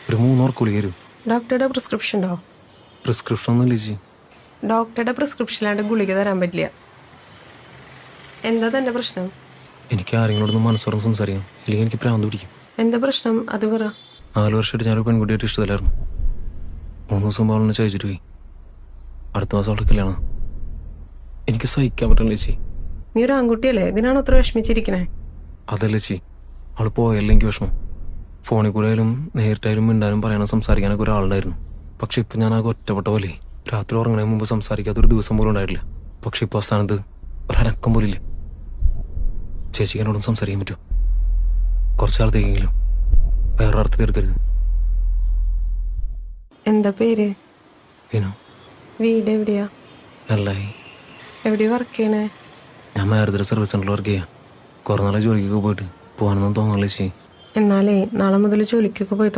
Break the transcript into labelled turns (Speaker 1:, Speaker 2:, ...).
Speaker 1: ഒരു 3 ഗുളിക തരും.
Speaker 2: ഡോക്ടറുടെ പ്രിസ്ക്രിപ്ഷൻ ഉണ്ടോ?
Speaker 1: പ്രിസ്ക്രിപ്ഷൻ ഒന്നും ചേച്ചി.
Speaker 2: ഡോക്ടറുടെ പ്രിസ്ക്രിപ്ഷനിലാണ്ട് ഗുളിക തരാൻ പറ്റില്ല. എന്താ തന്റെ പ്രശ്നം?
Speaker 1: എനിക്ക് ആരെങ്കിലോടൊന്നും മനസ്സോർന്ന് സംസാരിക്കാം, ഇല്ലെങ്കിൽ എനിക്ക് പ്രാന്ത് പിടിക്കും.
Speaker 2: എന്താ പ്രശ്നം അത് പറ.
Speaker 1: 4 വർഷമായിട്ട് ഞാനൊരു പെൺകുട്ടിയായിട്ട് ഇഷ്ടത്തിലായിരുന്നു. 3 ദിവസം അവളെന്നെ ചോദിച്ചിട്ട് പോയി. അടുത്ത മാസം അവളുടെ കല്യാണം. എനിക്ക് സഹിക്കാൻ പറ്റില്ല ചേച്ചി.
Speaker 2: നീ ഒരു ആൺകുട്ടിയല്ലേ, ഇതിനാണ് അത്ര വിഷമിച്ചിരിക്കണേ?
Speaker 1: അതല്ല ചേച്ചി, അവൾ പോയല്ലേ എനിക്ക് വിഷമം. ഫോണിൽ കൂടെ ആയാലും നേരിട്ടായാലും മിണ്ടാനും പറയാനും സംസാരിക്കാനൊക്കെ ഒരാളുണ്ടായിരുന്നു. പക്ഷെ ഇപ്പം ഞാൻ ആകെ ഒറ്റപ്പെട്ട പോലെ. രാത്രി ഉറങ്ങണതിന് മുമ്പ് സംസാരിക്കാത്തൊരു ദിവസം പോലും ഉണ്ടായിട്ടില്ല. പക്ഷെ ഇപ്പോൾ ആ സ്ഥാനത്ത് ഒരനക്കം പോലില്ല. ചേച്ചിക്ക് എന്നോടും സംസാരിക്കാൻ പറ്റുമോ? കുറച്ചാളത്തേക്കെങ്കിലും വേറൊരർത്ഥം തീർക്കരുത്.
Speaker 2: എന്താ പേര്?
Speaker 1: വിനോ.
Speaker 2: വീട് എവിടെയാ?
Speaker 1: നല്ലായി.
Speaker 2: എവിടെയാ വർക്ക് ചെയ്യണേ?
Speaker 1: ഞാൻ മാരുതിയുടെ സർവീസ് സെൻ്ററിൽ വർക്ക് ചെയ്യാം. കുറേ നാളെ ജോലിക്കൊക്കെ പോയിട്ട് പോകാനൊന്നും തോന്നാറില്ല ചേച്ചി.
Speaker 2: എന്നാലേ നാളെ മുതൽ ജോലിക്കൊക്കെ പോയി